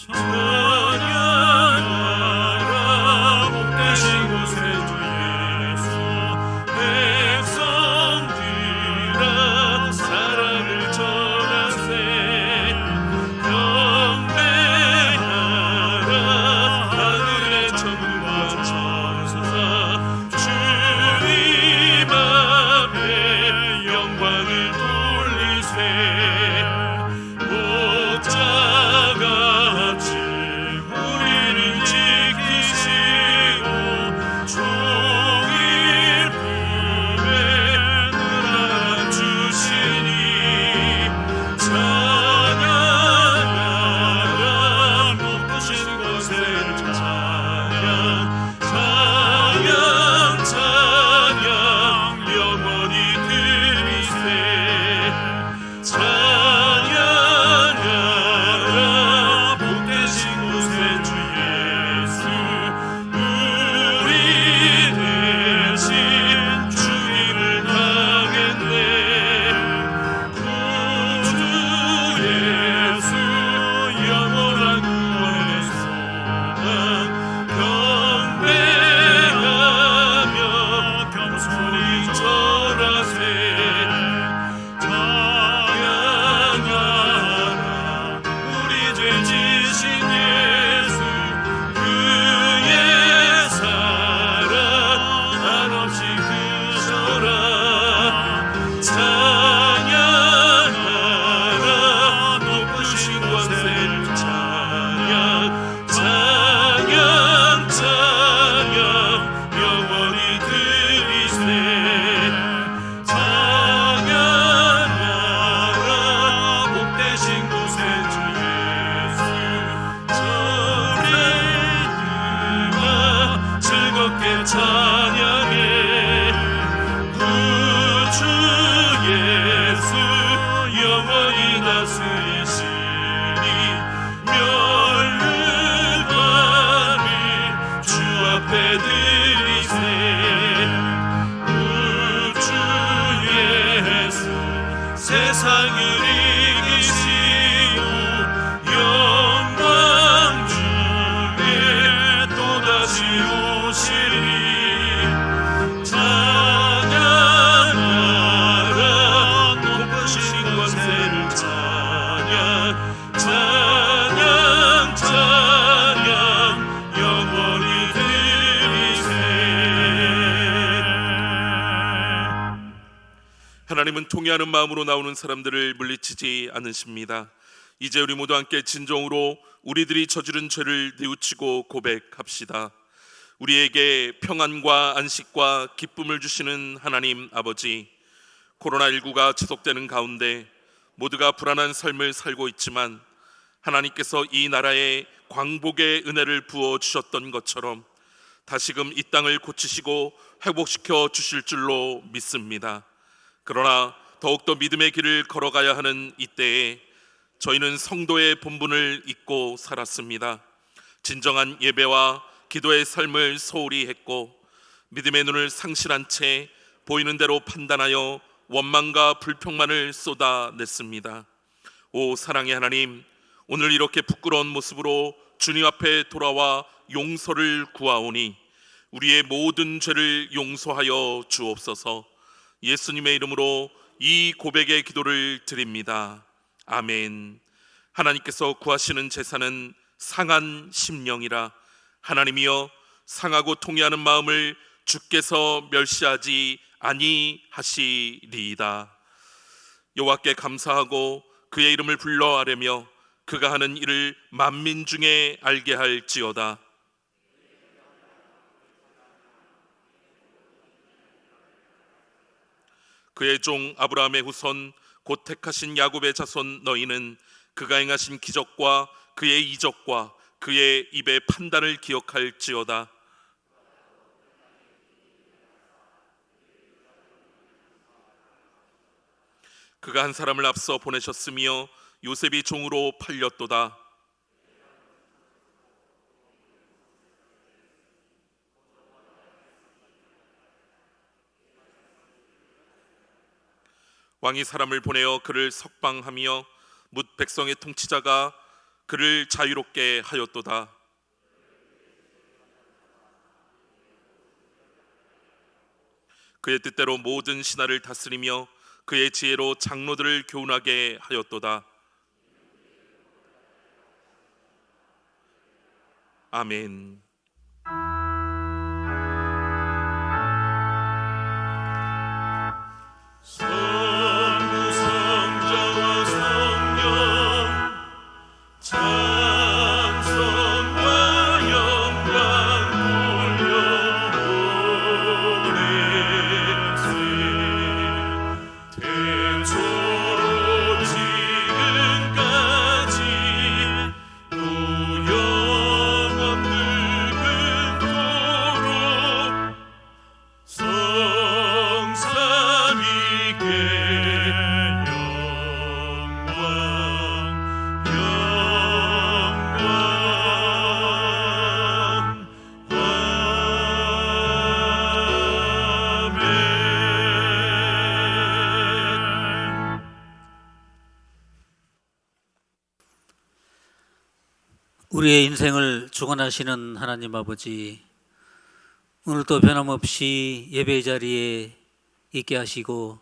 찬양하라 복되신 곳에 주 예수 백성들아 사랑을 전하세 경배하라 하늘의 천군과 천사 주님 앞에 영광을 돌리세 목자같이 우리를 지키시고 종일 품에 늘 안아주시니 찬양하라 높으신 곳에 찬양 찬양 찬양 영원히 드리세 찬양하라 복되신 곳에 주 예수 우리 대신 주님을 당했네 구주 예수 영원한 구원의 소망 경배하며 겸손히 절하세 찬양하라 우리 죄 지신 예수 그의 사랑 한없이 크셔라 찬양하라 높으신 권세를 찬양 찬양 찬양 영원히 드리세 찬양하라 복되신 곳에 주 예수 저리들아 즐겁게 찬양해 구주 예수 영원히 다스리시니 멸류관을 주 앞에 드리세 구주 예수 세상을 이기시고 영광 중에 또다시 오시리 찬양하라 높으신 권세를 찬양 찬양 찬양 영원히 드리세 하나님은 통회하는 마음으로 나오는 사람들을 물리치지 않으십니다. 이제 우리 모두 함께 진정으로 우리들이 저지른 죄를 뉘우치고 고백합시다. 우리에게 평안과 안식과 기쁨을 주시는 하나님 아버지, 코로나19가 지속되는 가운데 모두가 불안한 삶을 살고 있지만 하나님께서 이 나라에 광복의 은혜를 부어주셨던 것처럼 다시금 이 땅을 고치시고 회복시켜 주실 줄로 믿습니다. 그러나 더욱더 믿음의 길을 걸어가야 하는 이때에 저희는 성도의 본분을 잊고 살았습니다. 진정한 예배와 기도의 삶을 소홀히 했고 믿음의 눈을 상실한 채 보이는 대로 판단하여 원망과 불평만을 쏟아냈습니다. 오 사랑의 하나님, 오늘 이렇게 부끄러운 모습으로 주님 앞에 돌아와 용서를 구하오니 우리의 모든 죄를 용서하여 주옵소서. 예수님의 이름으로 이 고백의 기도를 드립니다. 아멘. 하나님께서 구하시는 제사는 상한 심령이라. 하나님이여, 상하고 통회하는 마음을 주께서 멸시하지 아니하시리이다. 여호와께 감사하고 그의 이름을 불러 아뢰며 그가 하는 일을 만민 중에 알게 할지어다. 그의 종 아브라함의 후손 곧 택하신 야곱의 자손 너희는 그가 행하신 기적과 그의 이적과 그의 입의 판단을 기억할지어다. 그가 한 사람을 앞서 보내셨으며 요셉이 종으로 팔렸도다. 왕이 사람을 보내어 그를 석방하며 뭇 백성의 통치자가 그를 자유롭게 하였도다. 그의 뜻대로 모든 신하를 다스리며 그의 지혜로 장로들을 교훈하게 하였도다. 아멘. 성부 성자와 성령 찬송과 영광 돌려보내세. 태초로 지금까지 또 영원 늙은토록 성삼위께 아멘. 우리의 인생을 주관하시는 하나님 아버지, 오늘도 변함없이 예배의 자리에 있게 하시고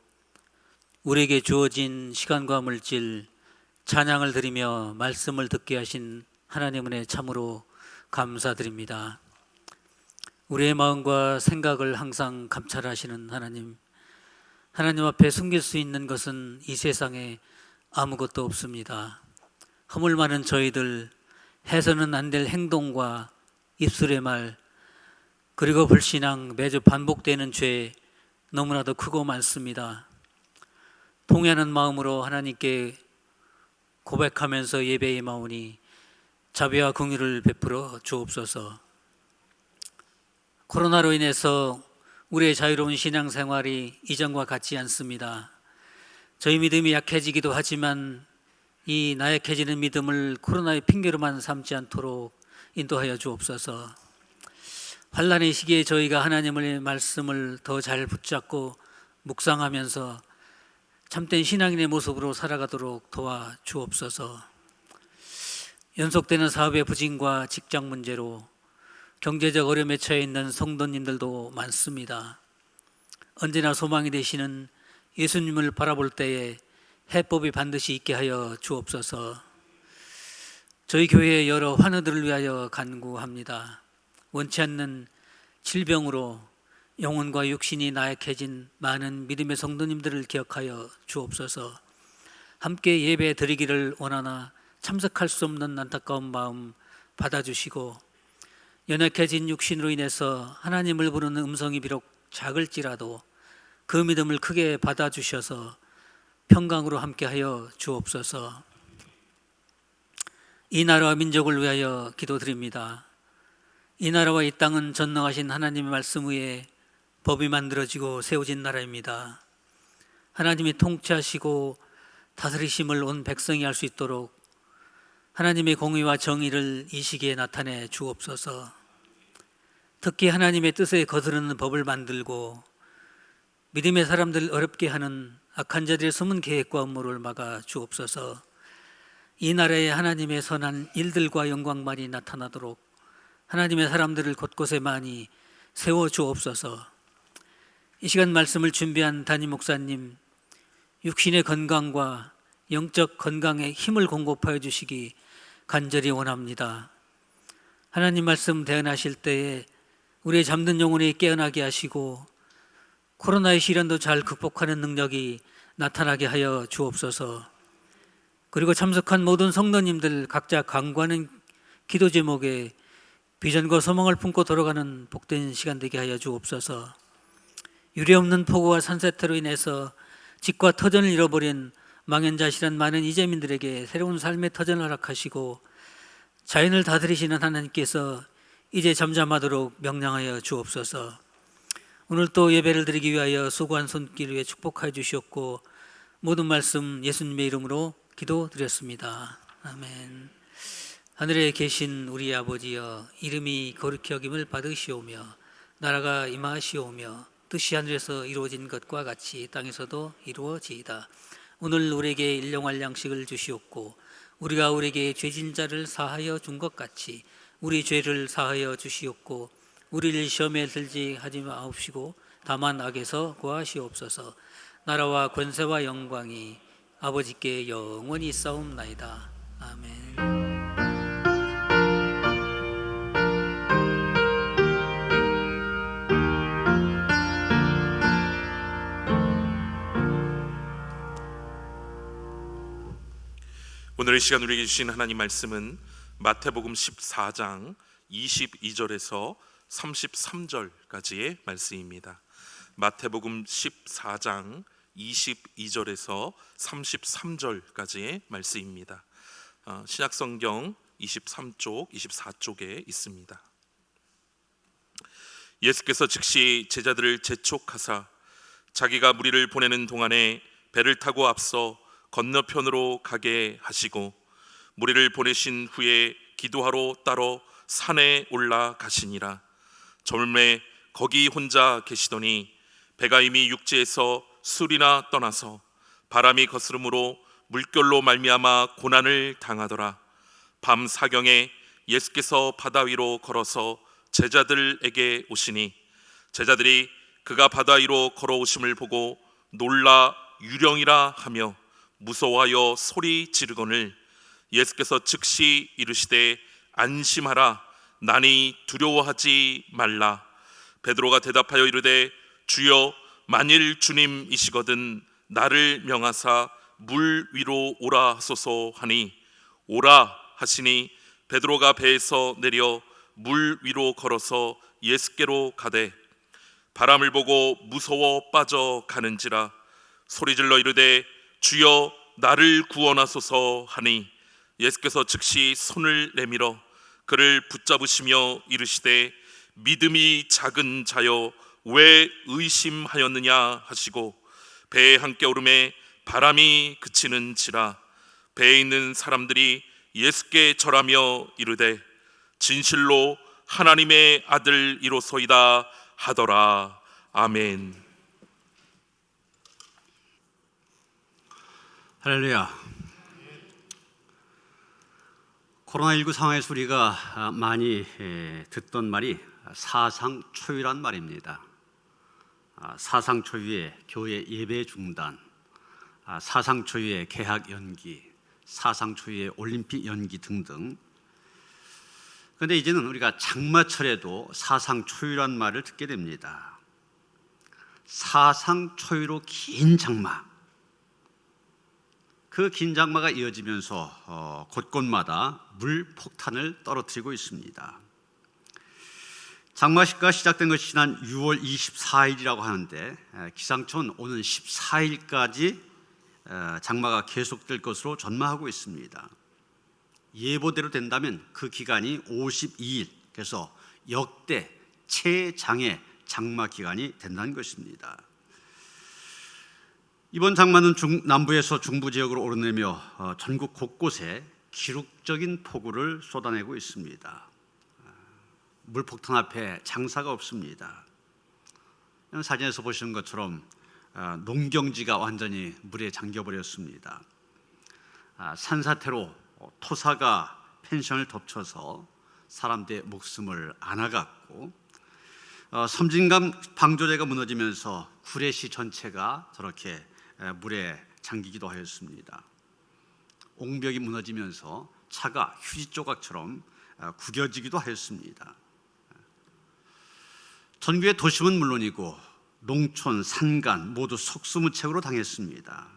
우리에게 주어진 시간과 물질, 찬양을 드리며 말씀을 듣게 하신 하나님 은혜 참으로 감사드립니다. 우리의 마음과 생각을 항상 감찰하시는 하나님, 하나님 앞에 숨길 수 있는 것은 이 세상에 아무것도 없습니다. 허물 많은 저희들, 해서는 안 될 행동과 입술의 말, 그리고 불신앙, 매주 반복되는 죄 너무나도 크고 많습니다. 통회하는 마음으로 하나님께 고백하면서 예배에 마오니 자비와 긍휼을 베풀어 주옵소서. 코로나로 인해서 우리의 자유로운 신앙생활이 이전과 같지 않습니다. 저희 믿음이 약해지기도 하지만 이 나약해지는 믿음을 코로나의 핑계로만 삼지 않도록 인도하여 주옵소서. 환난의 시기에 저희가 하나님의 말씀을 더 잘 붙잡고 묵상하면서 참된 신앙인의 모습으로 살아가도록 도와 주옵소서. 연속되는 사업의 부진과 직장 문제로 경제적 어려움에 처해 있는 성도님들도 많습니다. 언제나 소망이 되시는 예수님을 바라볼 때에 해법이 반드시 있게 하여 주옵소서. 저희 교회의 여러 환우들을 위하여 간구합니다. 원치 않는 질병으로 영혼과 육신이 나약해진 많은 믿음의 성도님들을 기억하여 주옵소서. 함께 예배 드리기를 원하나 참석할 수 없는 안타까운 마음 받아주시고, 연약해진 육신으로 인해서 하나님을 부르는 음성이 비록 작을지라도 그 믿음을 크게 받아주셔서 평강으로 함께하여 주옵소서. 이 나라와 민족을 위하여 기도드립니다. 이 나라와 이 땅은 전능하신 하나님의 말씀 위에 법이 만들어지고 세워진 나라입니다. 하나님이 통치하시고 다스리심을 온 백성이 알 수 있도록 하나님의 공의와 정의를 이 시기에 나타내 주옵소서. 특히 하나님의 뜻에 거스르는 법을 만들고 믿음의 사람들을 어렵게 하는 악한 자들의 숨은 계획과 음모를 막아 주옵소서. 이 나라에 하나님의 선한 일들과 영광만이 나타나도록 하나님의 사람들을 곳곳에 많이 세워 주옵소서. 이 시간 말씀을 준비한 담임 목사님, 육신의 건강과 영적 건강에 힘을 공급하여 주시기 간절히 원합니다. 하나님 말씀 대언하실 때에 우리의 잠든 영혼이 깨어나게 하시고 코로나의 시련도 잘 극복하는 능력이 나타나게 하여 주옵소서. 그리고 참석한 모든 성도님들 각자 간구하는 기도 제목에 비전과 소망을 품고 돌아가는 복된 시간 되게 하여 주옵소서. 유례없는 폭우와 산사태로 인해서 집과 터전을 잃어버린 망연자실한 많은 이재민들에게 새로운 삶의 터전을 허락하시고 자연을 다스리시는 하나님께서 이제 잠잠하도록 명령하여 주옵소서. 오늘 또 예배를 드리기 위하여 수고한 손길 위에 축복하여 주시옵고 모든 말씀 예수님의 이름으로 기도드렸습니다. 아멘. 하늘에 계신 우리 아버지여, 이름이 거룩히 여김을 받으시오며 나라가 임하시오며 뜻이 하늘에서 이루어진 것과 같이 땅에서도 이루어지이다. 오늘 우리에게 일용할 양식을 주시옵고 우리가 우리에게 죄진 자를 사하여 준 것 같이 우리 죄를 사하여 주시옵고 우리를 시험에 들지 하지 마옵시고 다만 악에서 구하시옵소서. 나라와 권세와 영광이 아버지께 영원히 있사옵나이다. 아멘. 오늘 이 시간 우리에게 주신 하나님 말씀은 마태복음 14장 22절에서 33절까지의 말씀입니다. 마태복음 14장 22절에서 33절까지의 말씀입니다. 신약성경 23쪽, 24쪽에 있습니다. 예수께서 즉시 제자들을 재촉하사 자기가 무리를 보내는 동안에 배를 타고 앞서 건너편으로 가게 하시고 무리를 보내신 후에 기도하러 따로 산에 올라가시니라. 저물매 거기 혼자 계시더니 배가 이미 육지에서 술이나 떠나서 바람이 거스름으로 물결로 말미암아 고난을 당하더라. 밤 사경에 예수께서 바다 위로 걸어서 제자들에게 오시니 제자들이 그가 바다 위로 걸어오심을 보고 놀라 유령이라 하며 무서워하여 소리 지르거늘 예수께서 즉시 이르시되 안심하라 나니 두려워하지 말라. 베드로가 대답하여 이르되 주여 만일 주님이시거든 나를 명하사 물 위로 오라 하소서 하니 오라 하시니 베드로가 배에서 내려 물 위로 걸어서 예수께로 가되 바람을 보고 무서워 빠져가는지라 소리질러 이르되 주여 나를 구원하소서 하니 예수께서 즉시 손을 내밀어 그를 붙잡으시며 이르시되 믿음이 작은 자여 왜 의심하였느냐 하시고 배에 함께 오르매 바람이 그치는지라. 배에 있는 사람들이 예수께 절하며 이르되 진실로 하나님의 아들이로소이다 하더라. 아멘. 할렐루야. 코로나19 상황에서 우리가 많이 듣던 말이 사상초유란 말입니다. 사상초유의 교회 예배 중단, 사상초유의 개학 연기, 사상초유의 올림픽 연기 등등. 그런데 이제는 우리가 장마철에도 사상초유란 말을 듣게 됩니다. 사상초유로 긴 장마, 그 긴 장마가 이어지면서 곳곳마다 물폭탄을 떨어뜨리고 있습니다. 장마가 시작된 것이 지난 6월 24일이라고 하는데 기상청은 오는 14일까지 장마가 계속될 것으로 전망하고 있습니다. 예보대로 된다면 그 기간이 52일, 그래서 역대 최장의 장마 기간이 된다는 것입니다. 이번 장마는 남부에서 중부 지역으로 오르내며 전국 곳곳에 기록적인 폭우를 쏟아내고 있습니다. 물폭탄 앞에 장사가 없습니다. 사진에서 보시는 것처럼 농경지가 완전히 물에 잠겨버렸습니다. 산사태로 토사가 펜션을 덮쳐서 사람들의 목숨을 앗아갔고 섬진강 방조제가 무너지면서 구례시 전체가 저렇게 물에 잠기기도 하였습니다. 옹벽이 무너지면서 차가 휴지 조각처럼 구겨지기도 하였습니다. 전국의 도심은 물론이고 농촌, 산간 모두 속수무책으로 당했습니다.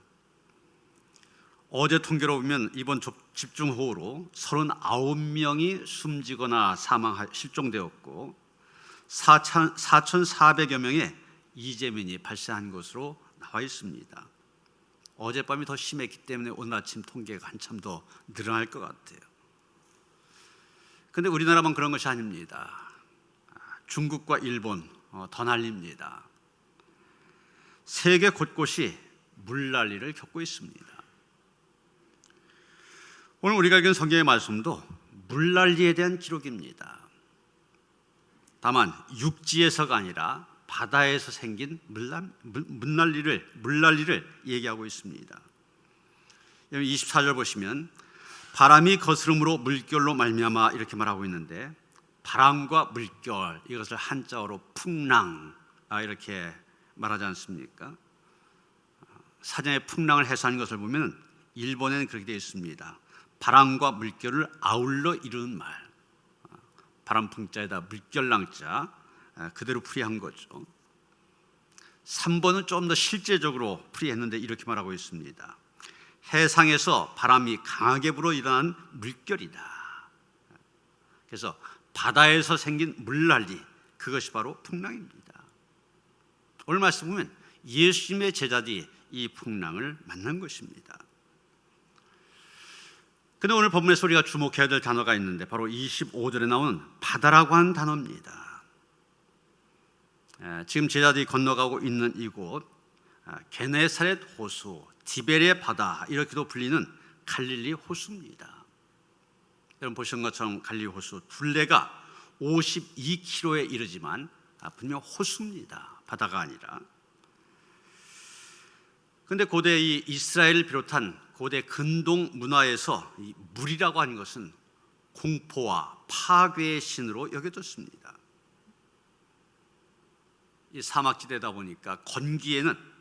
어제 통계로 보면 이번 집중호우로 39명이 숨지거나 실종되었고 4,400여 명의 이재민이 발생한 것으로 나와 있습니다. 어젯밤이 더 심했기 때문에 오늘 아침 통계가 한참 더 늘어날 것 같아요. 그런데 우리나라만 그런 것이 아닙니다. 중국과 일본 더 난립니다. 세계 곳곳이 물난리를 겪고 있습니다. 오늘 우리가 읽은 성경의 말씀도 물난리에 대한 기록입니다. 다만 육지에서가 아니라 바다에서 생긴 물난리를 얘기하고 있습니다. 24절 보시면 바람이 거스름으로 물결로 말미암아 이렇게 말하고 있는데, 바람과 물결, 이것을 한자어로 풍랑 이렇게 말하지 않습니까? 사전에 풍랑을 해석하는 것을 보면 일본에는 그렇게 되어 있습니다. 바람과 물결을 아울러 이루는 말, 바람풍자에다 물결랑자, 그대로 풀이한 거죠. 3번은 좀 더 실제적으로 풀이했는데 이렇게 말하고 있습니다. 해상에서 바람이 강하게 불어 일어난 물결이다. 그래서 바다에서 생긴 물난리, 그것이 바로 풍랑입니다. 오늘 말씀 보면 예수님의 제자들이 이 풍랑을 만난 것입니다. 그런데 오늘 본문에서 우리가 주목해야 될 단어가 있는데 바로 25절에 나오는 바다라고 하는 단어입니다. 지금 제자들이 건너가고 있는 이곳, 게네사렛 호수, 디베레 바다, 이렇게도 불리는 갈릴리 호수입니다. 여러분 보신 것처럼 갈릴리 호수 둘레가 52km에 이르지만 분명 호수입니다. 바다가 아니라. 그런데 고대 이 이스라엘을 비롯한 고대 근동 문화에서 이 물이라고 하는 것은 공포와 파괴의 신으로 여겨졌습니다. 이 사막지대다 보니까 건기에는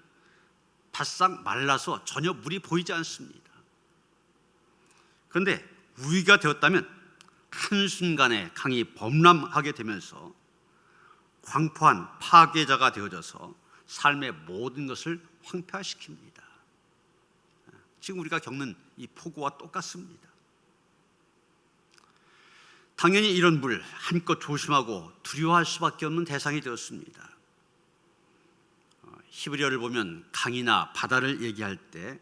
바싹 말라서 전혀 물이 보이지 않습니다. 그런데 우위가 되었다면 한순간에 강이 범람하게 되면서 광포한 파괴자가 되어져서 삶의 모든 것을 황폐화시킵니다. 지금 우리가 겪는 이 폭우와 똑같습니다. 당연히 이런 물 한껏 조심하고 두려워할 수밖에 없는 대상이 되었습니다. 히브리어를 보면 강이나 바다를 얘기할 때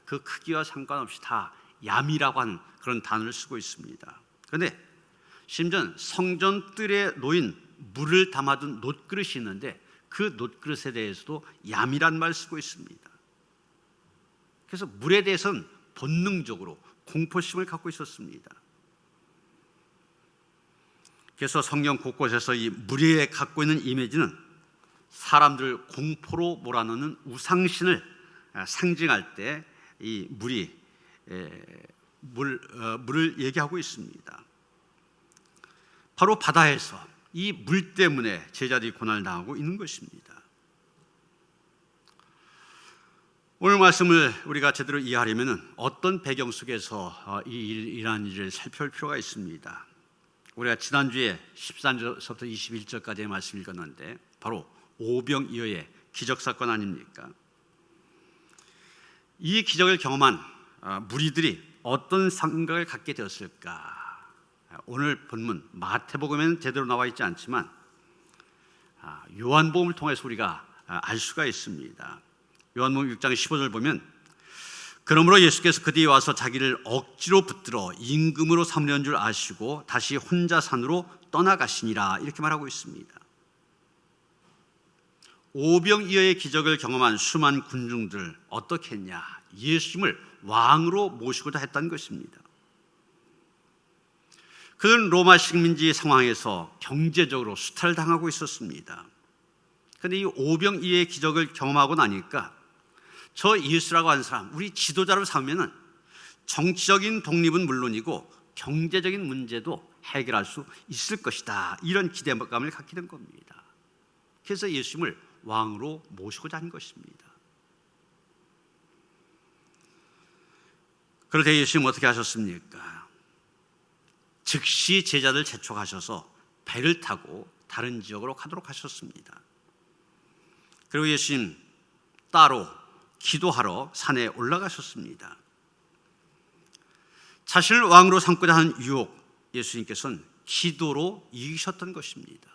그 크기와 상관없이 다 얌이라고 하는 그런 단어를 쓰고 있습니다. 그런데 심지어 성전 뜰에 놓인 물을 담아둔 놋그릇이 있는데 그 놋그릇에 대해서도 얌이란 말을 쓰고 있습니다. 그래서 물에 대해서는 본능적으로 공포심을 갖고 있었습니다. 그래서 성경 곳곳에서 이 물에 갖고 있는 이미지는 사람들을 공포로 몰아넣는 우상신을 상징할 때 이 물을 얘기하고 있습니다. 바로 바다에서 이 물 때문에 제자들이 고난을 당하고 있는 것입니다. 오늘 말씀을 우리가 제대로 이해하려면 어떤 배경 속에서 이러한 일을 살펴볼 필요가 있습니다. 우리가 지난주에 13절부터 21절까지의 말씀을 읽었는데 바로 오병이어의 기적사건 아닙니까? 이 기적을 경험한 무리들이 어떤 생각을 갖게 되었을까? 오늘 본문 마태복음에는 제대로 나와 있지 않지만 요한복음을 통해서 우리가 알 수가 있습니다. 요한복음 6장 15절 보면 그러므로 예수께서 그뒤에 와서 자기를 억지로 붙들어 임금으로 삼려는 줄 아시고 다시 혼자 산으로 떠나가시니라 이렇게 말하고 있습니다. 오병이어의 기적을 경험한 수많은 군중들 어떻게 했냐? 예수님을 왕으로 모시고자 했다는 것입니다. 그들은 로마 식민지 상황에서 경제적으로 수탈을 당하고 있었습니다. 그런데 이 오병이어의 기적을 경험하고 나니까 저 예수라고 하는 사람, 우리 지도자로 삼으면 정치적인 독립은 물론이고 경제적인 문제도 해결할 수 있을 것이다. 이런 기대감을 갖게 된 겁니다. 그래서 예수님을 왕으로 모시고자 한 것입니다. 그런데 예수님은 어떻게 하셨습니까? 즉시 제자들 재촉하셔서 배를 타고 다른 지역으로 가도록 하셨습니다. 그리고 예수님 따로 기도하러 산에 올라가셨습니다. 자신을 왕으로 삼고자 하는 유혹, 예수님께서는 기도로 이기셨던 것입니다.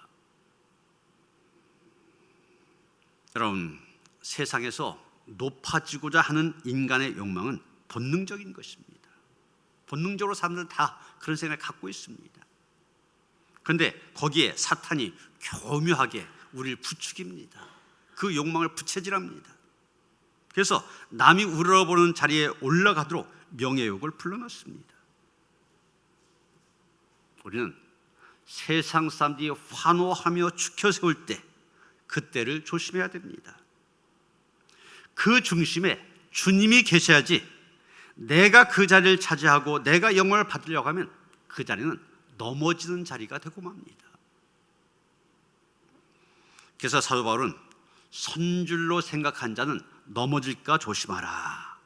여러분, 세상에서 높아지고자 하는 인간의 욕망은 본능적인 것입니다. 본능적으로 사람들은 다 그런 생각을 갖고 있습니다. 그런데 거기에 사탄이 교묘하게 우리를 부추깁니다. 그 욕망을 부채질합니다. 그래서 남이 우러러보는 자리에 올라가도록 명예욕을 불러넣습니다. 우리는 세상 사람들이 환호하며 추켜 세울 때 그때를 조심해야 됩니다. 그 중심에 주님이 계셔야지 내가 그 자리를 차지하고 내가 영광을 받으려고 하면 그 자리는 넘어지는 자리가 되고 맙니다. 그래서 사도 바울은 선줄로 생각한 자는 넘어질까 조심하라,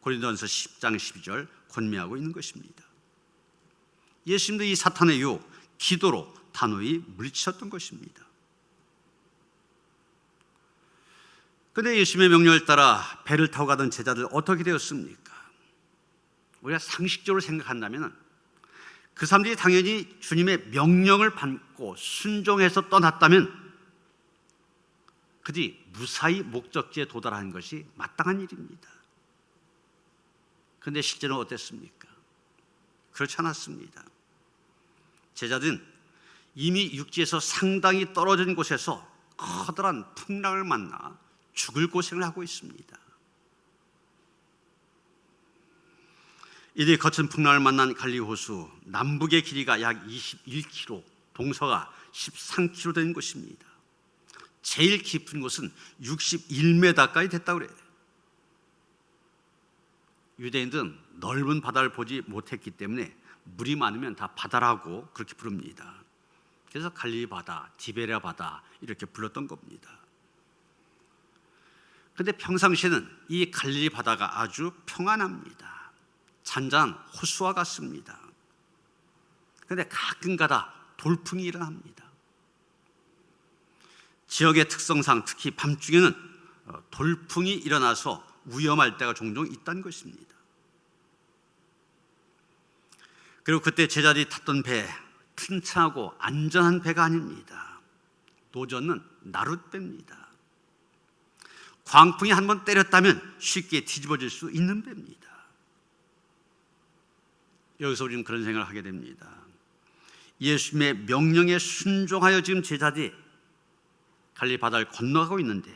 고린도전서 10장 12절 권면하고 있는 것입니다. 예수님도 이 사탄의 유혹, 기도로 단호히 물리치셨던 것입니다. 그런데 예수님의 명령을 따라 배를 타고 가던 제자들 어떻게 되었습니까? 우리가 상식적으로 생각한다면 그 사람들이 당연히 주님의 명령을 받고 순종해서 떠났다면 그들이 무사히 목적지에 도달하는 것이 마땅한 일입니다. 그런데 실제는 어땠습니까? 그렇지 않았습니다. 제자들은 이미 육지에서 상당히 떨어진 곳에서 커다란 풍랑을 만나 죽을 고생을 하고 있습니다. 이들이 거친 풍랑을 만난 갈릴리 호수 남북의 길이가 약 21km, 동서가 13km 되는 곳입니다. 제일 깊은 곳은 61m까지 됐다고 그래요. 유대인들은 넓은 바다를 보지 못했기 때문에 물이 많으면 다 바다라고 그렇게 부릅니다. 그래서 갈릴리 바다, 디베랴 바다 이렇게 불렀던 겁니다. 그런데 평상시에는 이 갈릴리 바다가 아주 평안합니다. 잔잔한 호수와 같습니다. 그런데 가끔가다 돌풍이 일어납니다. 지역의 특성상 특히 밤중에는 돌풍이 일어나서 위험할 때가 종종 있다는 것입니다. 그리고 그때 제자들이 탔던 배, 튼튼하고 안전한 배가 아닙니다. 노저는 나룻배입니다. 광풍이 한번 때렸다면 쉽게 뒤집어질 수 있는 배입니다. 여기서 우리는 그런 생각을 하게 됩니다. 예수님의 명령에 순종하여 지금 제자들이 갈릴리 바다를 건너가고 있는데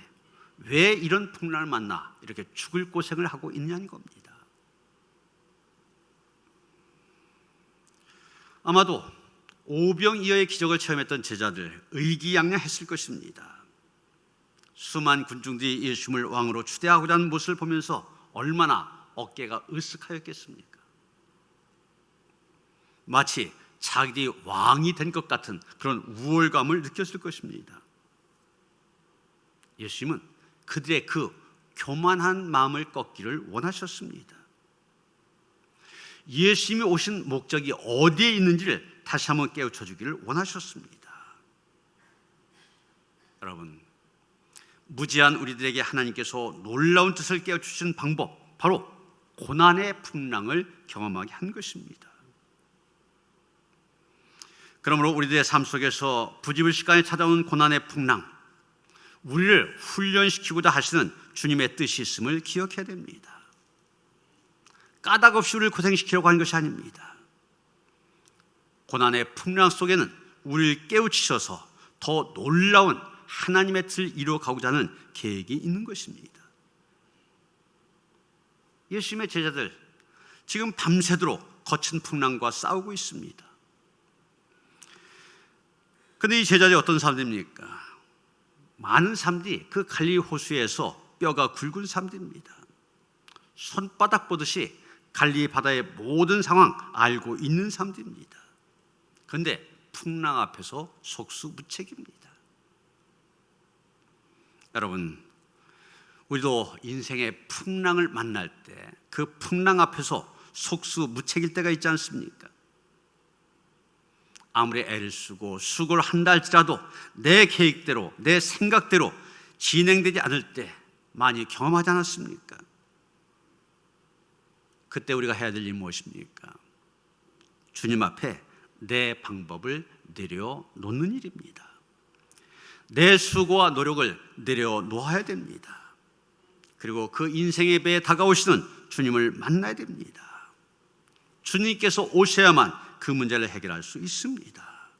왜 이런 풍랑을 만나 이렇게 죽을 고생을 하고 있냐는 겁니다. 아마도 오병이어의 기적을 체험했던 제자들 의기양양했을 것입니다. 수많은 군중들이 예수님을 왕으로 추대하고자 하는 모습을 보면서 얼마나 어깨가 으쓱하였겠습니까? 마치 자기들이 왕이 된 것 같은 그런 우월감을 느꼈을 것입니다. 예수님은 그들의 그 교만한 마음을 꺾기를 원하셨습니다. 예수님이 오신 목적이 어디에 있는지를 다시 한번 깨우쳐 주기를 원하셨습니다. 여러분, 무지한 우리들에게 하나님께서 놀라운 뜻을 깨우치신 방법, 바로 고난의 풍랑을 경험하게 한 것입니다. 그러므로 우리들의 삶 속에서 부지불식간에 찾아오는 고난의 풍랑, 우리를 훈련시키고자 하시는 주님의 뜻이 있음을 기억해야 됩니다. 까닭 없이 우리를 고생시키려고 하는 것이 아닙니다. 고난의 풍랑 속에는 우리를 깨우치셔서 더 놀라운 하나님의 뜻을 이루어가고자 하는 계획이 있는 것입니다. 예수님의 제자들 지금 밤새도록 거친 풍랑과 싸우고 있습니다. 그런데 이 제자들이 어떤 사람들입니까? 많은 사람들이 그 갈릴리 호수에서 뼈가 굵은 사람들입니다. 손바닥 보듯이 갈릴리 바다의 모든 상황 알고 있는 사람들입니다. 그런데 풍랑 앞에서 속수무책입니다. 여러분, 우리도 인생의 풍랑을 만날 때 그 풍랑 앞에서 속수무책일 때가 있지 않습니까? 아무리 애를 쓰고 수고를 한다 할지라도 내 계획대로, 내 생각대로 진행되지 않을 때 많이 경험하지 않았습니까? 그때 우리가 해야 될 일이 무엇입니까? 주님 앞에 내 방법을 내려놓는 일입니다. 내 수고와 노력을 내려놓아야 됩니다. 그리고 그 인생의 배에 다가오시는 주님을 만나야 됩니다. 주님께서 오셔야만 그 문제를 해결할 수 있습니다.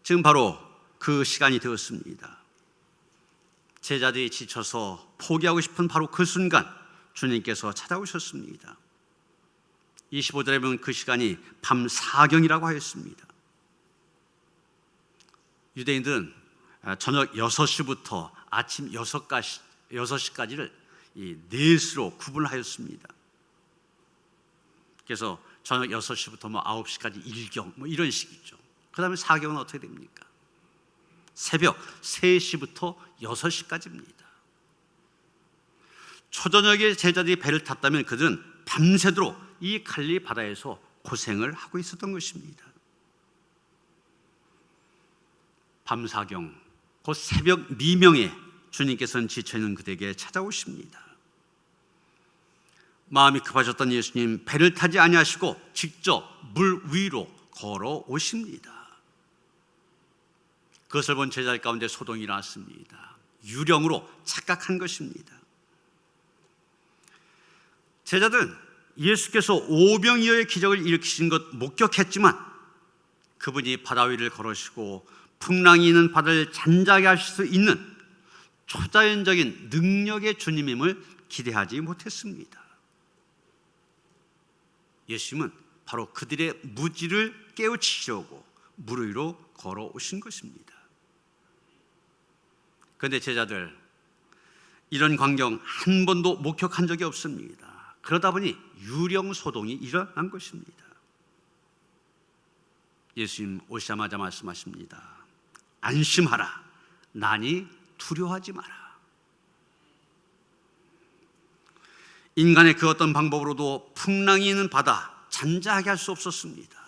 지금 바로 그 시간이 되었습니다. 제자들이 지쳐서 포기하고 싶은 바로 그 순간 주님께서 찾아오셨습니다. 25절에 보면 그 시간이 밤 사경이라고 하였습니다. 유대인들은 저녁 6시부터 아침 6시까지를 이 넷으로 구분하였습니다. 그래서 저녁 6시부터 9시까지 1경 이런 식이죠. 그 다음에 4경은 어떻게 됩니까? 새벽 3시부터 6시까지입니다. 초저녁에 제자들이 배를 탔다면 그들은 밤새도록 이 갈릴리 바다에서 고생을 하고 있었던 것입니다. 밤 4경, 곧 새벽 미명에 주님께서는 지쳐있는 그들에게 찾아오십니다. 마음이 급하셨던 예수님, 배를 타지 아니하시고 직접 물 위로 걸어오십니다. 그것을 본 제자들 가운데 소동이 일어났습니다. 유령으로 착각한 것입니다. 제자들은 예수께서 오병이어의 기적을 일으키신 것 목격했지만 그분이 바다 위를 걸으시고 풍랑이 있는 바다를 잔잔하게 하실 수 있는 초자연적인 능력의 주님임을 기대하지 못했습니다. 예수님은 바로 그들의 무지를 깨우치시려고 물 위로 걸어오신 것입니다. 그런데 제자들, 이런 광경 한 번도 목격한 적이 없습니다. 그러다 보니 유령소동이 일어난 것입니다. 예수님 오시자마자 말씀하십니다. 안심하라. 나니 두려워하지 마라. 인간의 그 어떤 방법으로도 풍랑이 있는 바다 잔잔하게 할 수 없었습니다.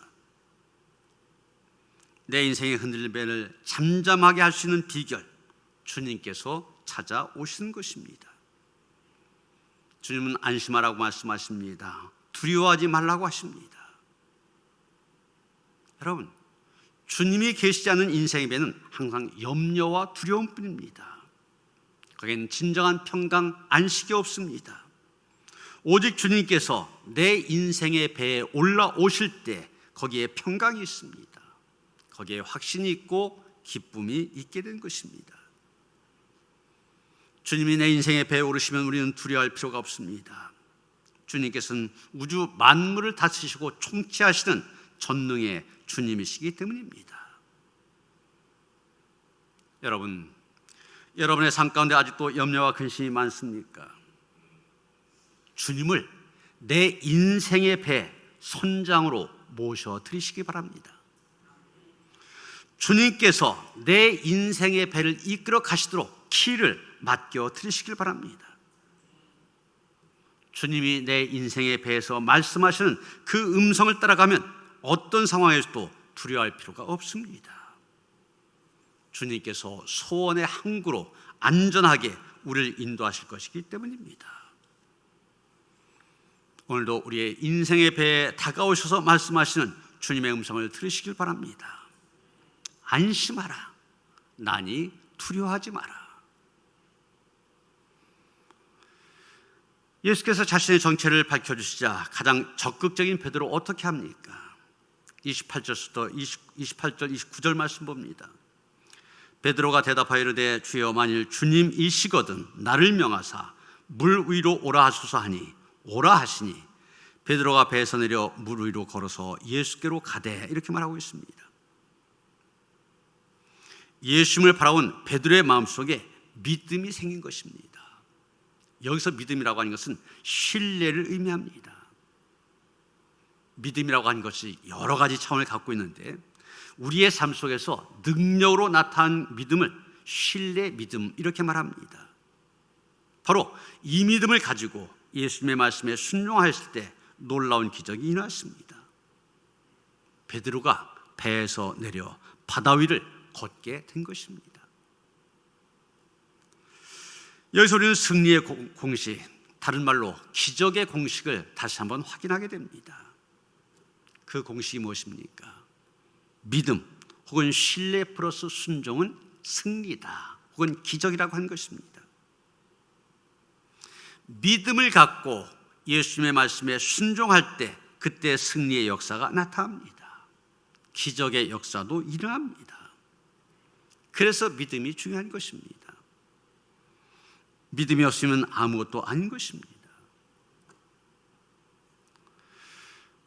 내 인생의 흔들린 배를 잠잠하게 할 수 있는 비결, 주님께서 찾아오시는 것입니다. 주님은 안심하라고 말씀하십니다. 두려워하지 말라고 하십니다. 여러분, 주님이 계시지 않은 인생의 배는 항상 염려와 두려움뿐입니다. 거기에는 진정한 평강, 안식이 없습니다. 오직 주님께서 내 인생의 배에 올라오실 때 거기에 평강이 있습니다. 거기에 확신이 있고 기쁨이 있게 된 것입니다. 주님이 내 인생의 배에 오르시면 우리는 두려워할 필요가 없습니다. 주님께서는 우주 만물을 다스리시고 통치하시는 전능의 주님이시기 때문입니다. 여러분, 여러분의 삶 가운데 아직도 염려와 근심이 많습니까? 주님을 내 인생의 배 선장으로 모셔드리시기 바랍니다. 주님께서 내 인생의 배를 이끌어 가시도록 키를 맡겨드리시길 바랍니다. 주님이 내 인생의 배에서 말씀하시는 그 음성을 따라가면 어떤 상황에서도 두려워할 필요가 없습니다. 주님께서 소원의 항구로 안전하게 우리를 인도하실 것이기 때문입니다. 오늘도 우리의 인생의 배에 다가오셔서 말씀하시는 주님의 음성을 들으시길 바랍니다. 안심하라. 나니 두려워하지 마라. 예수께서 자신의 정체를 밝혀주시자 가장 적극적인 베드로 어떻게 합니까? 28절, 29절 말씀 봅니다. 베드로가 대답하여 이르되 주여 만일 주님이시거든 나를 명하사 물 위로 오라 하소서 하니 오라 하시니 베드로가 배에서 내려 물 위로 걸어서 예수께로 가되 이렇게 말하고 있습니다. 예수님을 바라온 베드로의 마음속에 믿음이 생긴 것입니다. 여기서 믿음이라고 하는 것은 신뢰를 의미합니다. 믿음이라고 하는 것이 여러 가지 차원을 갖고 있는데 우리의 삶 속에서 능력으로 나타난 믿음을 신뢰 믿음 이렇게 말합니다. 바로 이 믿음을 가지고 예수님의 말씀에 순종하였을 때 놀라운 기적이 일어났습니다. 베드로가 배에서 내려 바다 위를 걷게 된 것입니다. 여기서 우리는 승리의 공식, 다른 말로 기적의 공식을 다시 한번 확인하게 됩니다. 그 공식이 무엇입니까? 믿음 혹은 신뢰 플러스 순종은 승리다 혹은 기적이라고 한 것입니다. 믿음을 갖고 예수님의 말씀에 순종할 때 그때 승리의 역사가 나타납니다. 기적의 역사도 일어납니다. 그래서 믿음이 중요한 것입니다. 믿음이 없으면 아무것도 아닌 것입니다.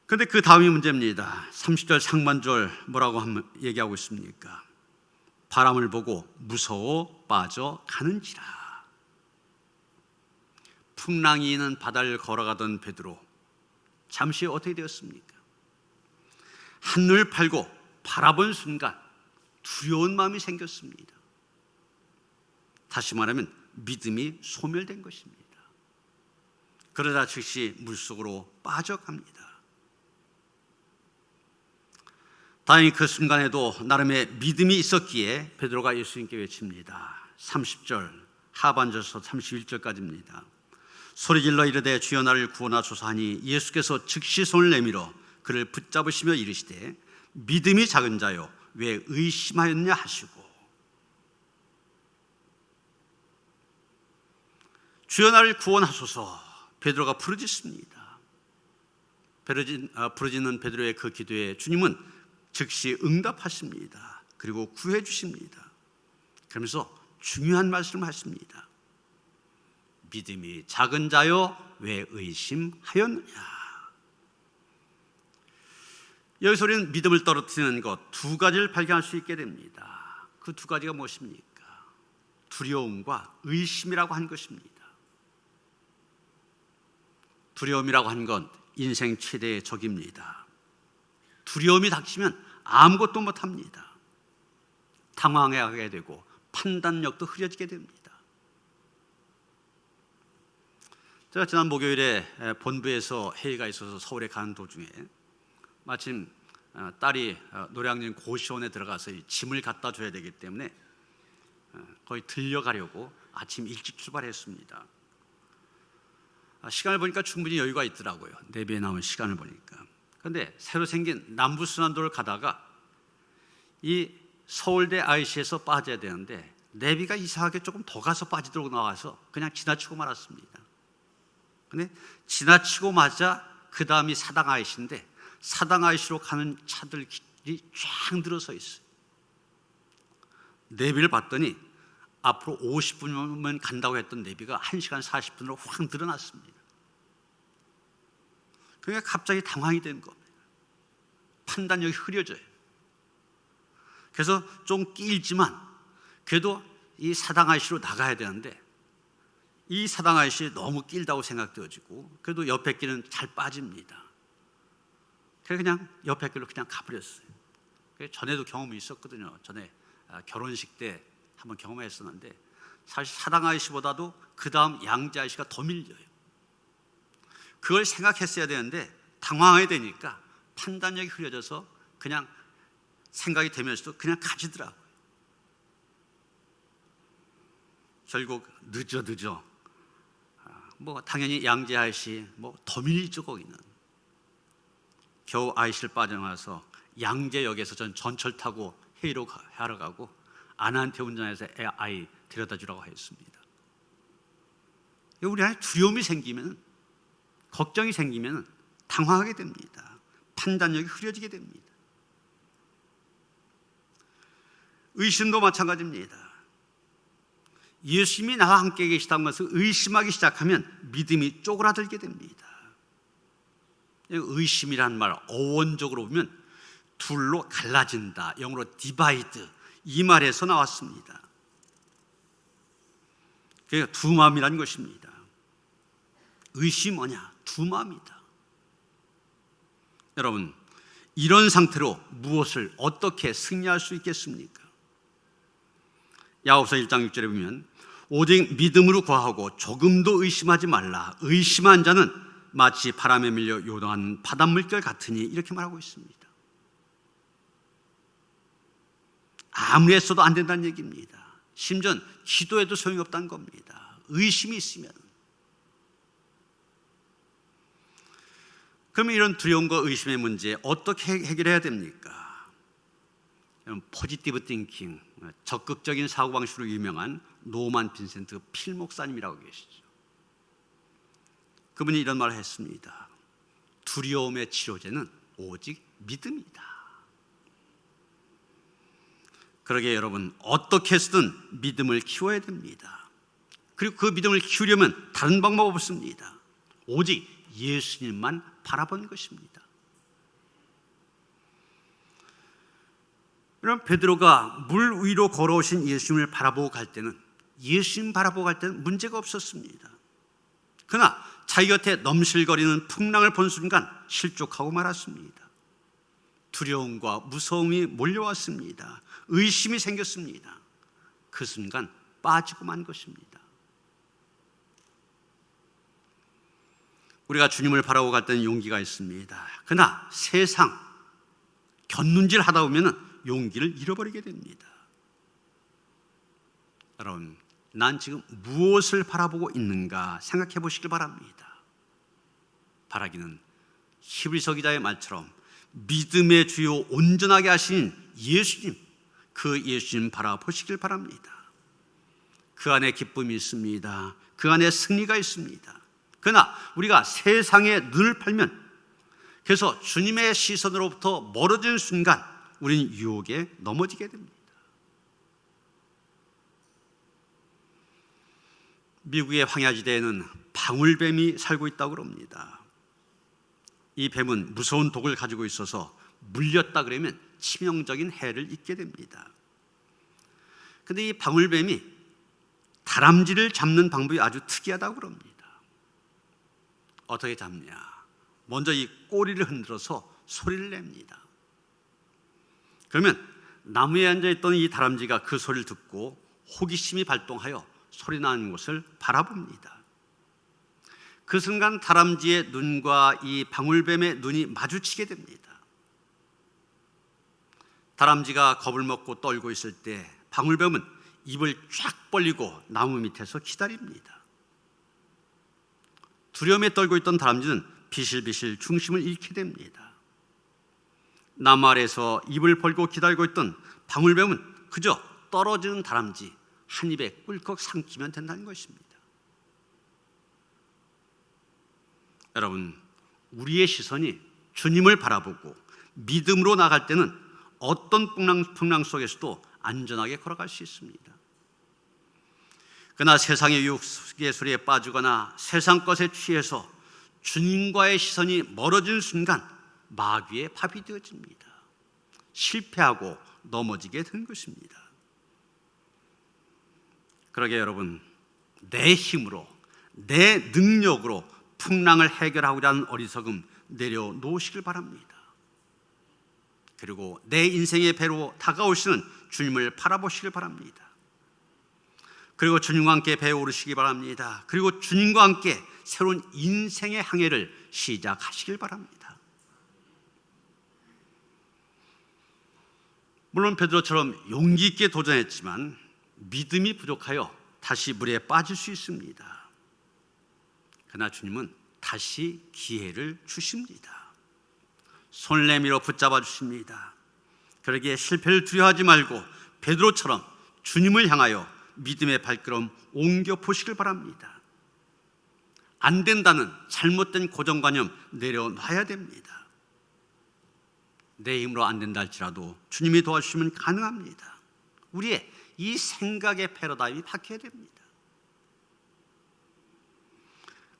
그런데 그 다음이 문제입니다. 30절 상반절 뭐라고 얘기하고 있습니까? 바람을 보고 무서워 빠져가는지라. 풍랑이 있는 바다를 걸어가던 베드로, 잠시 후에 어떻게 되었습니까? 한눈을 팔고 바라본 순간 두려운 마음이 생겼습니다. 다시 말하면 믿음이 소멸된 것입니다. 그러다 즉시 물속으로 빠져갑니다. 다행히 그 순간에도 나름의 믿음이 있었기에 베드로가 예수님께 외칩니다. 30절 하반절서 31절까지입니다. 소리질러 이르되 주여 나를 구원하소서 하니 예수께서 즉시 손을 내밀어 그를 붙잡으시며 이르시되 믿음이 작은 자여 왜 의심하였냐 하시고, 주여 나를 구원하소서 베드로가 부르짖습니다. 부르짖는 베드로의 그 기도에 주님은 즉시 응답하십니다. 그리고 구해 주십니다. 그러면서 중요한 말씀을 하십니다. 믿음이 작은 자여 왜 의심하였느냐. 여기서 우리는 믿음을 떨어뜨리는 것 두 가지를 발견할 수 있게 됩니다. 그 두 가지가 무엇입니까? 두려움과 의심이라고 한 것입니다. 두려움이라고 한 건 인생 최대의 적입니다. 두려움이 닥치면 아무것도 못합니다. 당황하게 되고 판단력도 흐려지게 됩니다. 제가 지난 목요일에 본부에서 회의가 있어서 서울에 가는 도중에 마침 딸이 노량진 고시원에 들어가서 짐을 갖다 줘야 되기 때문에 거의 들려가려고 아침 일찍 출발했습니다. 시간을 보니까 충분히 여유가 있더라고요. 내비에 나온 시간을 보니까. 그런데 새로 생긴 남부순환도를 가다가 이 서울대 IC에서 빠져야 되는데 내비가 이상하게 조금 더 가서 빠지도록 나와서 그냥 지나치고 말았습니다. 근데 지나치고 맞아 그 다음이 사당 IC인데 사당 IC로 가는 차들이 쫙 늘어서 있어요. 내비를 봤더니 앞으로 50분이면 간다고 했던 내비가 1시간 40분으로 확 늘어났습니다. 그러니까 갑자기 당황이 된 겁니다. 판단력이 흐려져요. 그래서 좀 길지만 그래도 이 사당 IC로 나가야 되는데 이 사당 IC 너무 길다고 생각되어지고 그래도 옆에 길은 잘 빠집니다. 그래서 그냥 옆에 길로 그냥 가버렸어요. 전에도 경험이 있었거든요. 전에 결혼식 때 한번 경험했었는데 사실 사당 IC보다도 그 다음 양재 IC가 더 밀려요. 그걸 생각했어야 되는데 당황하게 되니까 판단력이 흐려져서 그냥 생각이 되면서도 그냥 가지더라고요. 결국 늦어 뭐 당연히 양재 IC 뭐 더 밀리죠. 거기는 겨우 IC를 빠져나와서 양재역에서 전 전철 타고 회의로 하러 가고 아내한테 운전해서 아이 데려다 주라고 했습니다. 우리 안에 두려움이 생기면, 걱정이 생기면 당황하게 됩니다. 판단력이 흐려지게 됩니다. 의심도 마찬가지입니다. 예수님이 나와 함께 계시다는 것을 의심하기 시작하면 믿음이 쪼그라들게 됩니다. 의심이란 말 어원적으로 보면 둘로 갈라진다, 영어로 디바이드, 이 말에서 나왔습니다. 그러니까 두 마음이라는 것입니다. 의심이 뭐냐? 두 마음이다. 여러분, 이런 상태로 무엇을 어떻게 승리할 수 있겠습니까? 야고보서 1장 6절에 보면 오직 믿음으로 구하고 조금도 의심하지 말라. 의심한 자는 마치 바람에 밀려 요동하는 바닷물결 같으니, 이렇게 말하고 있습니다. 아무리 했어도 안 된다는 얘기입니다. 심지어 기도해도 소용이 없다는 겁니다. 의심이 있으면. 그러면 이런 두려움과 의심의 문제 어떻게 해결해야 됩니까? 포지티브 띵킹, 적극적인 사고방식으로 유명한 노만 빈센트 필 목사님이라고 계시죠. 그분이 이런 말을 했습니다. 두려움의 치료제는 오직 믿음이다. 그러게 여러분, 어떻게 해서든 믿음을 키워야 됩니다. 그리고 그 믿음을 키우려면 다른 방법 없습니다. 오직 예수님만 바라보는 것입니다. 그럼 베드로가 물 위로 걸어오신 예수님을 바라보고 갈 때는, 예수님 바라보고 갈 때는 문제가 없었습니다. 그러나 자기 곁에 넘실거리는 풍랑을 본 순간 실족하고 말았습니다. 두려움과 무서움이 몰려왔습니다. 의심이 생겼습니다. 그 순간 빠지고 만 것입니다. 우리가 주님을 바라고 갈 때는 용기가 있습니다. 그러나 세상 곁눈질 하다 보면 용기를 잃어버리게 됩니다. 여러분, 난 지금 무엇을 바라보고 있는가 생각해 보시길 바랍니다. 바라기는 히브리서 기자의 말처럼 믿음의 주요 온전하게 하신 예수님, 그 예수님 바라보시길 바랍니다. 그 안에 기쁨이 있습니다. 그 안에 승리가 있습니다. 그러나 우리가 세상에 눈을 팔면, 그래서 주님의 시선으로부터 멀어지는 순간 우리는 유혹에 넘어지게 됩니다. 미국의 황야지대에는 방울뱀이 살고 있다고 합니다. 이 뱀은 무서운 독을 가지고 있어서 물렸다 그러면 치명적인 해를 입게 됩니다. 그런데 이 방울뱀이 다람쥐를 잡는 방법이 아주 특이하다고 합니다. 어떻게 잡냐? 먼저 이 꼬리를 흔들어서 소리를 냅니다. 그러면 나무에 앉아있던 이 다람쥐가 그 소리를 듣고 호기심이 발동하여 소리 나는 곳을 바라봅니다. 그 순간 다람쥐의 눈과 이 방울뱀의 눈이 마주치게 됩니다. 다람쥐가 겁을 먹고 떨고 있을 때 방울뱀은 입을 쫙 벌리고 나무 밑에서 기다립니다. 두려움에 떨고 있던 다람쥐는 비실비실 중심을 잃게 됩니다. 나무 아래에서 입을 벌고 기다리고 있던 방울뱀은 그저 떨어지는 다람쥐 한 입에 꿀꺽 삼키면 된다는 것입니다. 여러분, 우리의 시선이 주님을 바라보고 믿음으로 나갈 때는 어떤 풍랑 속에서도 안전하게 걸어갈 수 있습니다. 그러나 세상의 유혹의 소리에 빠지거나 세상 것에 취해서 주님과의 시선이 멀어지는 순간 마귀의 밥이 되어집니다. 실패하고 넘어지게 된 것입니다. 그러게 여러분, 내 힘으로, 내 능력으로 풍랑을 해결하고자 하는 어리석음 내려놓으시길 바랍니다. 그리고 내 인생의 배로 다가오시는 주님을 바라보시길 바랍니다. 그리고 주님과 함께 배에 오르시기 바랍니다. 그리고 주님과 함께 새로운 인생의 항해를 시작하시길 바랍니다. 물론 베드로처럼 용기 있게 도전했지만 믿음이 부족하여 다시 물에 빠질 수 있습니다. 그러나 주님은 다시 기회를 주십니다. 손을 내밀어 붙잡아 주십니다. 그러기에 실패를 두려워하지 말고 베드로처럼 주님을 향하여 믿음의 발걸음 옮겨 보시길 바랍니다. 안 된다는 잘못된 고정관념 내려놔야 됩니다. 내 힘으로 안 된다 할지라도 주님이 도와주시면 가능합니다. 우리의 이 생각의 패러다임이 바뀌어야 됩니다.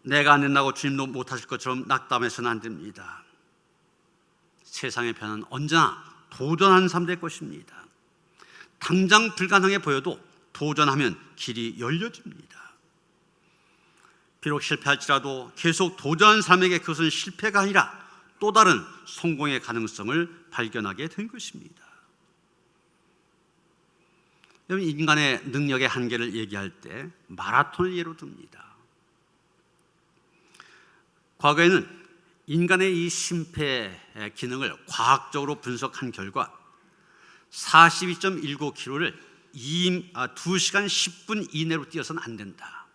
내가 안 된다고 주님도 못하실 것처럼 낙담해서는 안 됩니다. 세상의 변화는 언제나 도전하는 삶 될 것입니다. 당장 불가능해 보여도 도전하면 길이 열려집니다. 비록 실패할지라도 계속 도전하는 삶에게 그것은 실패가 아니라 또 다른 성공의 가능성을 발견하게 된 것입니다. 여러분, 인간의 능력의 한계를 얘기할 때 마라톤을 예로 듭니다. 과거에는 인간의 이 심폐 기능을 과학적으로 분석한 결과 42.19km를 2시간 10분 이내로 뛰어서는 안 된다.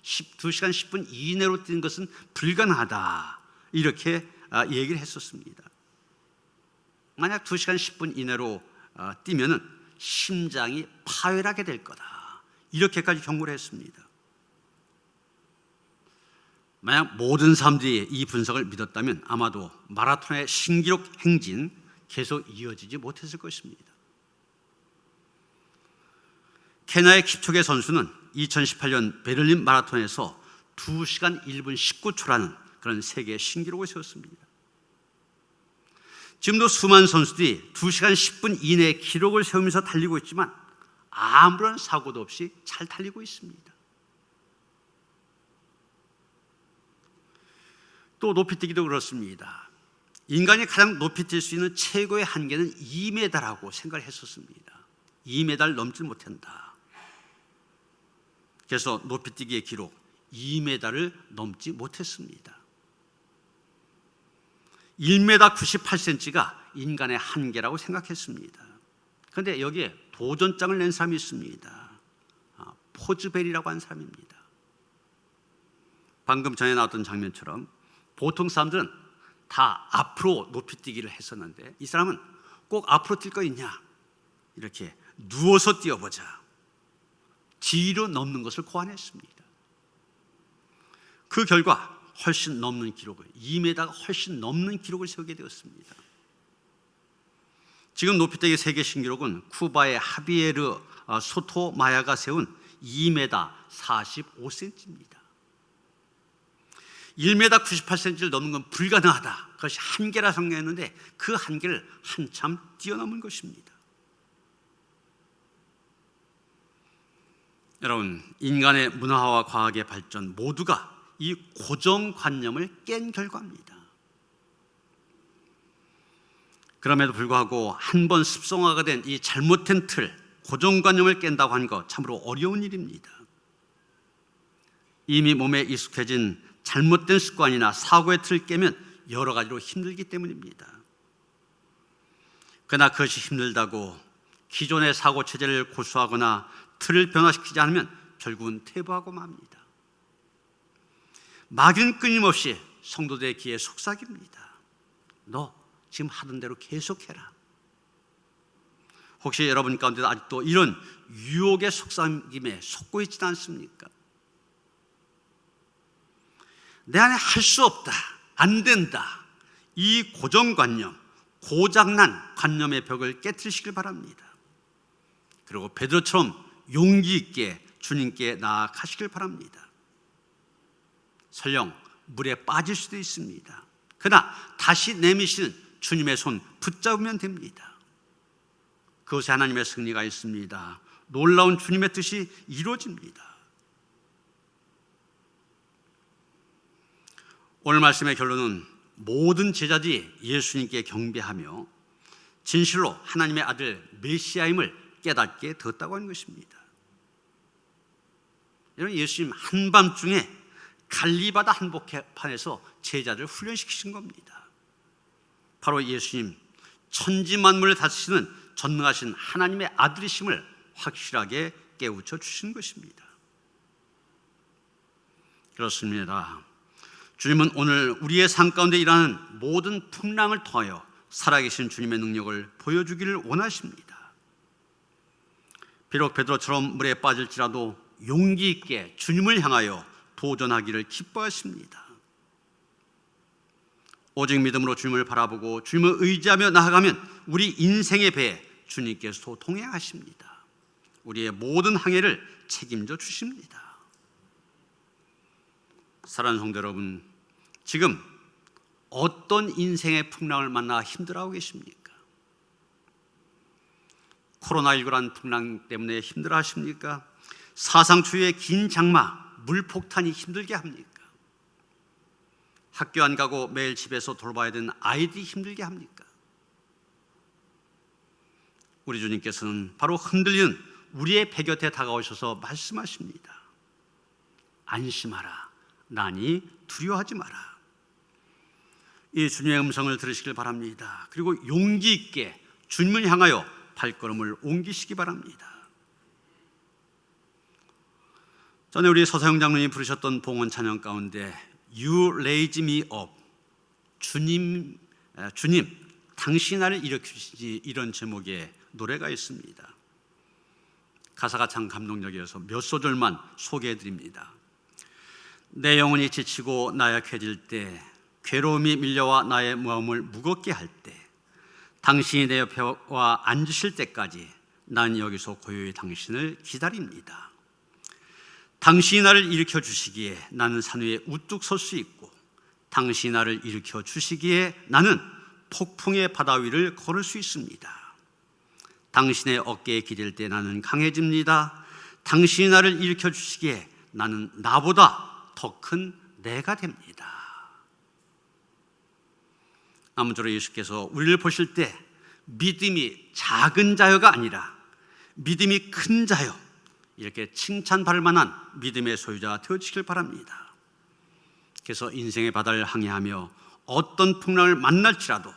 2시간 10분 이내로 뛰는 것은 불가능하다. 이렇게 얘기를 했었습니다. 만약 2시간 10분 이내로 뛰면은 심장이 파열하게 될 거다. 이렇게까지 경고를 했습니다. 만약 모든 사람들이 이 분석을 믿었다면 아마도 마라톤의 신기록 행진 계속 이어지지 못했을 것입니다. 케냐의 킵초게 선수는 2018년 베를린 마라톤에서 2시간 1분 19초라는 그런 세계 신기록을 세웠습니다. 지금도 수많은 선수들이 2시간 10분 이내의 기록을 세우면서 달리고 있지만 아무런 사고도 없이 잘 달리고 있습니다. 또 높이뛰기도 그렇습니다. 인간이 가장 높이 뛸 수 있는 최고의 한계는 2m라고 생각을 했었습니다. 2m를 넘지 못한다. 그래서 높이뛰기의 기록 2m를 넘지 못했습니다. 1m 98cm가 인간의 한계라고 생각했습니다. 그런데 여기에 도전장을 낸 사람이 있습니다. 포즈벨이라고 하는 사람입니다. 방금 전에 나왔던 장면처럼 보통 사람들은 다 앞으로 높이뛰기를 했었는데 이 사람은 꼭 앞으로 뛸 거 있냐? 이렇게 누워서 뛰어보자. 뒤로 넘는 것을 고안했습니다. 그 결과 훨씬 넘는 기록을 2m가 훨씬 넘는 기록을 세우게 되었습니다. 지금 높이뛰기 세계 신기록은 쿠바의 하비에르 소토마야가 세운 2m 45cm입니다. 1m 98cm를 넘는 건 불가능하다. 그것이 한계라 생각했는데 그 한계를 한참 뛰어넘은 것입니다. 여러분, 인간의 문화와 과학의 발전 모두가 이 고정관념을 깬 결과입니다. 그럼에도 불구하고 한 번 습성화가 된 이 잘못된 틀, 고정관념을 깬다고 하는 것 참으로 어려운 일입니다. 이미 몸에 익숙해진 잘못된 습관이나 사고의 틀을 깨면 여러 가지로 힘들기 때문입니다. 그러나 그것이 힘들다고 기존의 사고 체제를 고수하거나 틀을 변화시키지 않으면 결국은 퇴보하고 맙니다. 마귀는 끊임없이 성도들의 귀에 속삭입니다. 너 지금 하던 대로 계속해라. 혹시 여러분 가운데도 아직도 이런 유혹의 속삭임에 속고 있지는 않습니까? 내 안에 할 수 없다, 안 된다, 이 고정관념, 고장난 관념의 벽을 깨트리시길 바랍니다. 그리고 베드로처럼 용기 있게 주님께 나아가시길 바랍니다. 설령 물에 빠질 수도 있습니다. 그러나 다시 내미시는 주님의 손 붙잡으면 됩니다. 그것에 하나님의 승리가 있습니다. 놀라운 주님의 뜻이 이루어집니다. 오늘 말씀의 결론은 모든 제자들이 예수님께 경배하며 진실로 하나님의 아들 메시아임을 깨닫게 되었다고 하는 것입니다. 여러분, 예수님 한밤중에 갈리바다 한복판에서 제자들을 훈련시키신 겁니다. 바로 예수님 천지 만물을 다스리는 전능하신 하나님의 아들이심을 확실하게 깨우쳐 주신 것입니다. 그렇습니다. 주님은 오늘 우리의 삶 가운데 일하는 모든 풍랑을 통하여 살아계신 주님의 능력을 보여주기를 원하십니다. 비록 베드로처럼 물에 빠질지라도 용기 있게 주님을 향하여 도전하기를 기뻐하십니다. 오직 믿음으로 주님을 바라보고 주님을 의지하며 나아가면 우리 인생의 배에 주님께서 동행하십니다. 우리의 모든 항해를 책임져 주십니다. 사랑하는 성도 여러분, 지금 어떤 인생의 풍랑을 만나 힘들어하고 계십니까? 코로나19라는 풍랑 때문에 힘들어하십니까? 사상추위의 긴 장마, 물폭탄이 힘들게 합니까? 학교 안 가고 매일 집에서 돌봐야 되는 아이들이 힘들게 합니까? 우리 주님께서는 바로 흔들리는 우리의 배 곁에 다가오셔서 말씀하십니다. 안심하라, 나니 두려워하지 마라. 이 주님의 음성을 들으시길 바랍니다. 그리고 용기 있게 주님을 향하여 발걸음을 옮기시기 바랍니다. 전에 우리 서사영 장로님이 부르셨던 봉헌 찬양 가운데 You raise me up, 주님 당신 나를 일으키시지, 이런 제목의 노래가 있습니다. 가사가 참 감동적이어서 몇 소절만 소개해드립니다. 내 영혼이 지치고 나약해질 때, 괴로움이 밀려와 나의 마음을 무겁게 할 때, 당신이 내 옆에 와 앉으실 때까지 난 여기서 고요히 당신을 기다립니다. 당신이 나를 일으켜 주시기에 나는 산 위에 우뚝 설 수 있고, 당신이 나를 일으켜 주시기에 나는 폭풍의 바다 위를 걸을 수 있습니다. 당신의 어깨에 기댈 때 나는 강해집니다. 당신이 나를 일으켜 주시기에 나는 나보다 더 큰 내가 됩니다. 아무쪼록 예수께서 우리를 보실 때 믿음이 작은 자여가 아니라 믿음이 큰 자여, 이렇게 칭찬받을 만한 믿음의 소유자 되어주시길 바랍니다. 그래서 인생의 바다를 항해하며 어떤 풍랑을 만날지라도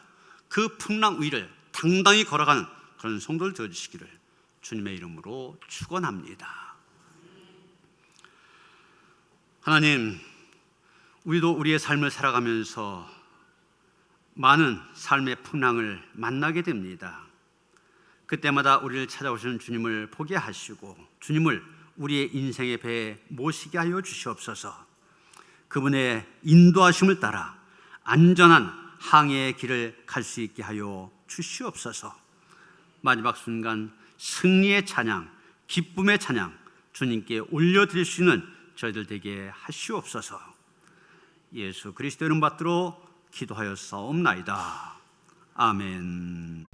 그 풍랑 위를 당당히 걸어가는 그런 성도들 되어주시기를 주님의 이름으로 축원합니다. 하나님, 우리도 우리의 삶을 살아가면서 많은 삶의 풍랑을 만나게 됩니다. 그때마다 우리를 찾아오시는 주님을 보게 하시고 주님을 우리의 인생의 배에 모시게 하여 주시옵소서. 그분의 인도하심을 따라 안전한 항해의 길을 갈 수 있게 하여 주시옵소서. 마지막 순간 승리의 찬양, 기쁨의 찬양 주님께 올려드릴 수 있는 저희들 되게 하시옵소서. 예수 그리스도 이름 받들어 기도하였사옵나이다. 아멘.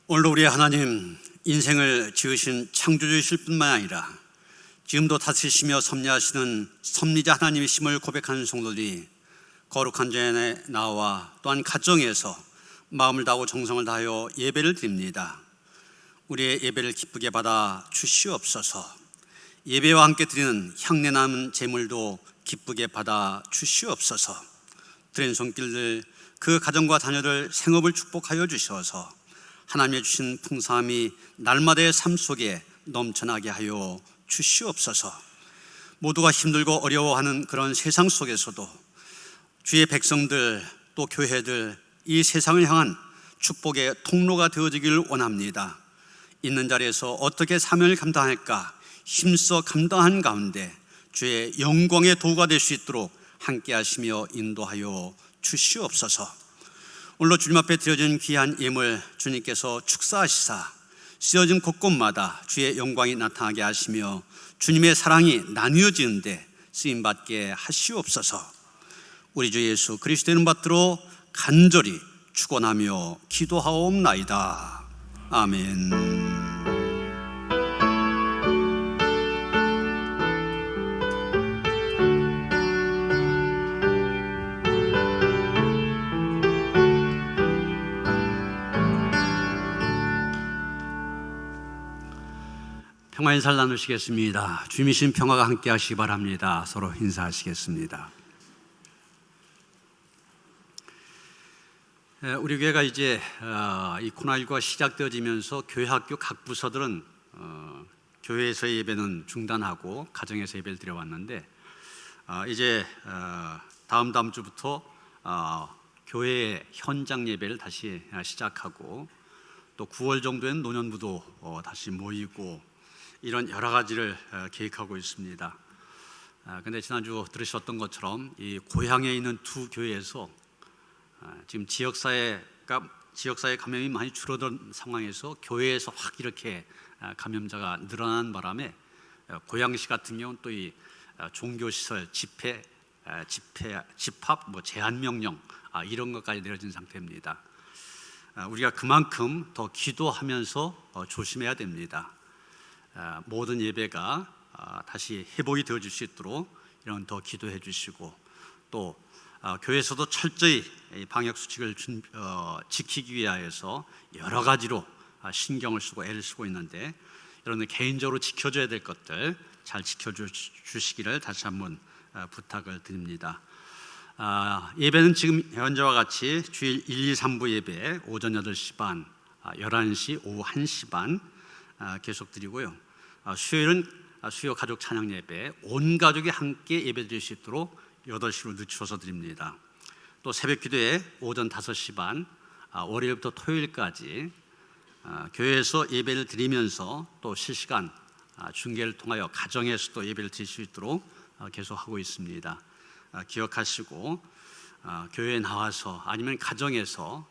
오늘도 우리 하나님, 인생을 지으신 창조주이실 뿐만 아니라 지금도 다스리시며 섭리하시는 섭리자 하나님이심을 고백하는 성도들이 거룩한 전에 나와 또한 가정에서 마음을 다하고 정성을 다하여 예배를 드립니다. 우리의 예배를 기쁘게 받아 주시옵소서. 예배와 함께 드리는 향내 나는 제물도 기쁘게 받아 주시옵소서. 드린 손길들 그 가정과 자녀들 생업을 축복하여 주셔서 하나님의 주신 풍성함이 날마다의 삶 속에 넘쳐나게 하여 주시옵소서. 모두가 힘들고 어려워하는 그런 세상 속에서도 주의 백성들 또 교회들 이 세상을 향한 축복의 통로가 되어지기를 원합니다. 있는 자리에서 어떻게 사명을 감당할까 힘써 감당한 가운데 주의 영광의 도구가 될 수 있도록 함께 하시며 인도하여 주시옵소서. 오늘로 주님 앞에 드려진 귀한 예물 주님께서 축사하시사 쓰여진 곳곳마다 주의 영광이 나타나게 하시며 주님의 사랑이 나뉘어지는데 쓰임받게 하시옵소서. 우리 주 예수 그리스도 이름 받들어 간절히 축원하며 기도하옵나이다. 아멘. 평화 인사를 나누시겠습니다. 주님이신 평화가 함께 하시기 바랍니다. 서로 인사하시겠습니다. 우리 교회가 이제 이 코로나19가 시작되어지면서 교회 학교 각 부서들은 교회에서의 예배는 중단하고 가정에서 예배를 드려왔는데 이제 다음 주부터 교회 현장 예배를 다시 시작하고 또 9월 정도엔 노년부도 다시 모이고 이런 여러 가지를 계획하고 있습니다. 근데 지난주 들으셨던 것처럼 이 고향에 있는 두 교회에서 지금 지역사회 감염이 많이 줄어든 상황에서 교회에서 확 이렇게 감염자가 늘어난 바람에 고양시 같은 경우는 또 이 종교시설 집합 제한 명령 이런 것까지 내려진 상태입니다. 우리가 그만큼 더 기도하면서 조심해야 됩니다. 모든 예배가 다시 회복이 되어질 수 있도록 이런 더 기도해 주시고 또 교회에서도 철저히 방역 수칙을 지키기 위하여서 여러 가지로 신경을 쓰고 애를 쓰고 있는데 이런 개인적으로 지켜줘야 될 것들 잘 지켜주시기를 다시 한번 부탁을 드립니다. 예배는 지금 현재와 같이 주일 1, 2, 3부 예배 오전 8시 반, 11시, 오후 1시 반 계속 드리고요. 수요일은 수요 가족 찬양 예배 온 가족이 함께 예배 드릴 수 있도록 8시로 늦춰서 드립니다. 또 새벽 기도에 오전 5시 반, 월요일부터 토요일까지 교회에서 예배를 드리면서 또 실시간 중계를 통하여 가정에서도 예배를 드릴 수 있도록 계속하고 있습니다. 기억하시고 교회에 나와서 아니면 가정에서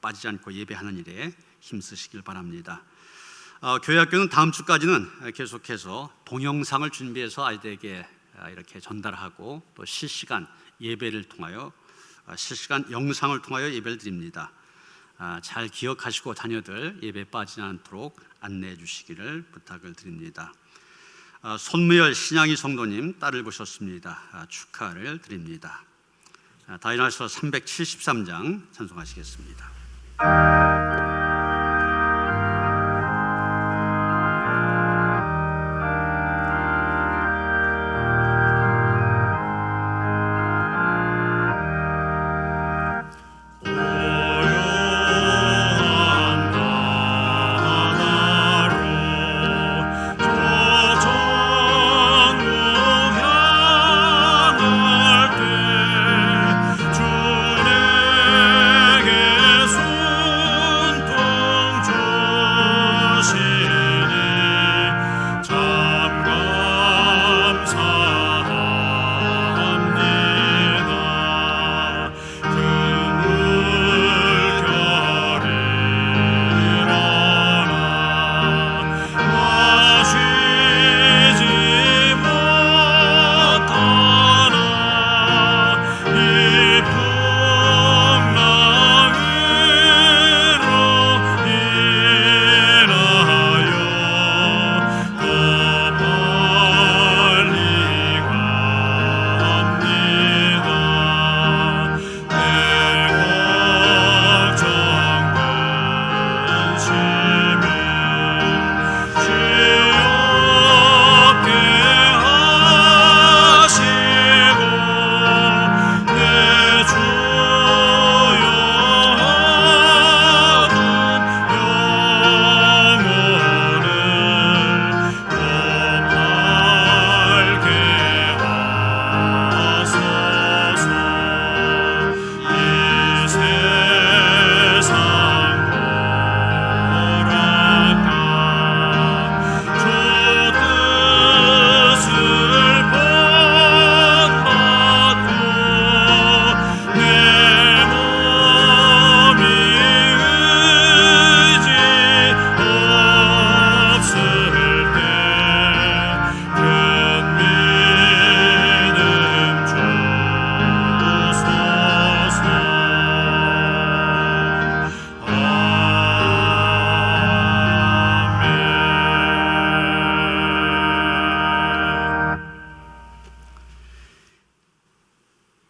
빠지지 않고 예배하는 일에 힘쓰시길 바랍니다. 교회 학교는 다음 주까지는 계속해서 동영상을 준비해서 아이들에게 이렇게 전달하고 또 실시간 예배를 통하여 실시간 영상을 통하여 예배를 드립니다. 잘 기억하시고 자녀들 예배에 빠지지 않도록 안내해 주시기를 부탁을 드립니다. 손무열 신양이 성도님 딸을 보셨습니다. 축하를 드립니다. 다이나서 373장 찬송하시겠습니다.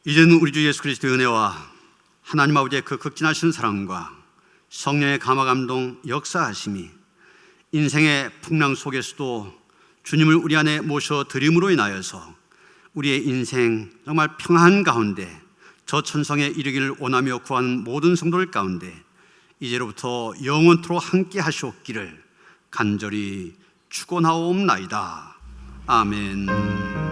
이제는 우리 주 예수 그리스도의 은혜와 하나님 아버지의 그 극진하신 사랑과 성령의 감화 감동 역사하심이 인생의 풍랑 속에서도 주님을 우리 안에 모셔드림으로 인하여서 우리의 인생 정말 평안 가운데 저 천성에 이르기를 원하며 구하는 모든 성도들 가운데 이제로부터 영원토록 함께 하시옵기를 간절히 축원하옵나이다. 아멘.